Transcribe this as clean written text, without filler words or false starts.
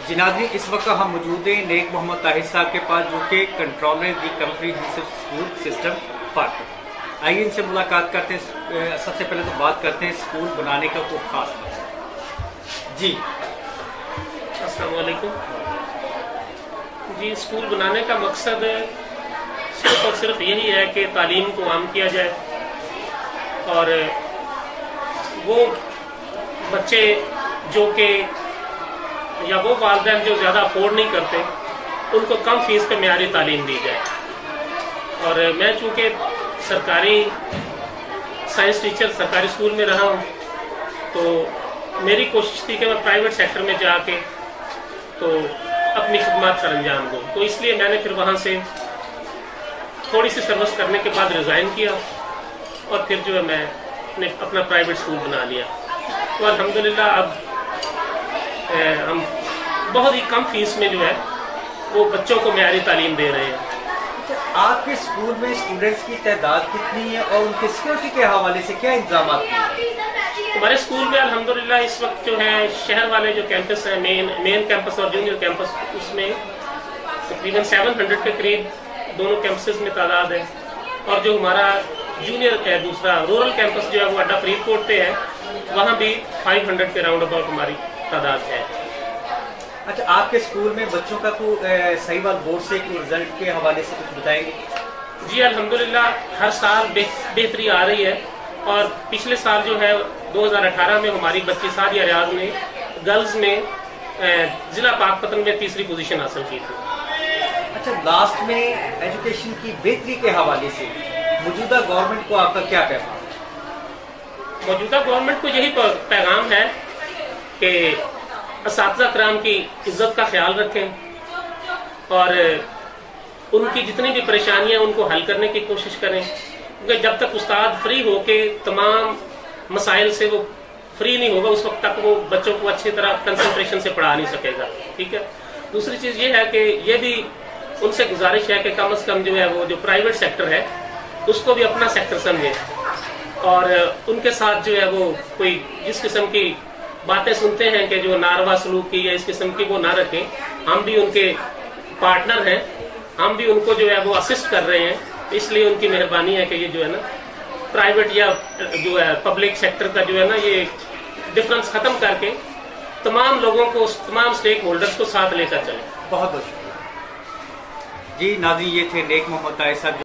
जी नाज़रीन, इस वक्त हम मौजूद हैं नेक मोहम्मद ताहिर साहब के पास, जो कि कंट्रोलर दी कम्प्रीहेंसिव स्कूल सिस्टम पार्क। आइए इनसे मुलाकात करते हैं। सबसे पहले तो बात करते हैं स्कूल बनाने का कोई खास मकसद। जी अस्सलाम वालेकुम। जी, स्कूल बनाने का मकसद सिर्फ और सिर्फ यही है कि तालीम को आम किया जाए और वो बच्चे जो कि या वो वालिदैन जो ज़्यादा अफोर्ड नहीं करते उनको कम फीस पे मेयारी तालीम दी जाए। और मैं चूँकि सरकारी साइंस टीचर सरकारी स्कूल में रहा हूँ, तो मेरी कोशिश थी कि मैं प्राइवेट सेक्टर में जाके तो अपनी खिदमत सर अंजाम दूँ। तो इसलिए मैंने फिर वहाँ से थोड़ी सी सर्विस करने के बाद रिज़ाइन किया और फिर जो है मैं अपना प्राइवेट स्कूल बना लिया। तो अल्हम्दुलिल्लाह अब हम बहुत ही कम फीस में जो है वो बच्चों को मेयारी तालीम दे रहे हैं। आपके स्कूल में स्टूडेंट्स की तादाद कितनी है और उनकी सिक्योरिटी के हवाले से क्या इंतजाम हैं? हमारे स्कूल में अल्हम्दुलिल्लाह इस वक्त जो है शहर वाले जो कैंपस हैं, मेन कैंपस और जूनियर कैंपस, उसमें तकरीबन 700 के करीब दोनों कैंपसेस में तादाद है। और जो हमारा जूनियर दूसरा रूरल कैंपस जो है वो अड्डा फरीदकोट पे है, वहाँ भी 500 के राउंड अबाउट हमारी तादाद है। अच्छा, आपके स्कूल में बच्चों का तो सही बात बोर्ड से रिजल्ट के हवाले से कुछ बताएंगे? जी अल्हम्दुलिल्लाह हर साल बेहतरी आ रही है। और पिछले साल जो है 2018 में हमारी बच्ची सादिया रियाज ने गर्ल्स में जिला पाकपतन में तीसरी पोजीशन हासिल की थी। अच्छा, लास्ट में एजुकेशन की बेहतरी के हवाले से मौजूदा गवर्नमेंट को आपका क्या पैगाम? मौजूदा गवर्नमेंट को यही पैगाम है कि असातिज़ा कराम की इज्जत का ख्याल रखें और उनकी जितनी भी परेशानियां उनको हल करने की कोशिश करें, क्योंकि जब तक उस्ताद फ्री होके तमाम मसाइल से वो फ्री नहीं होगा उस वक्त तक वो बच्चों को अच्छी तरह कंसंट्रेशन से पढ़ा नहीं सकेगा। ठीक है। दूसरी चीज़ ये है कि ये भी उनसे गुजारिश है कि कम से कम जो है वो जो प्राइवेट सेक्टर है उसको भी अपना सेक्टर समझे और उनके साथ जो है वो कोई जिस किस्म की बातें सुनते हैं कि जो नारवा सलूक की या इस किस्म की वो ना रखें। हम भी उनके पार्टनर हैं, हम भी उनको जो है वो असिस्ट कर रहे हैं। इसलिए उनकी मेहरबानी है कि ये जो है ना प्राइवेट या जो है पब्लिक सेक्टर का जो है ना ये डिफरेंस खत्म करके तमाम लोगों को, तमाम स्टेक होल्डर्स को साथ लेकर चले। बहुत बहुत शुक्रिया जी नाज़रीन, ये थे नेक मोहम्मद ताहिर साहब।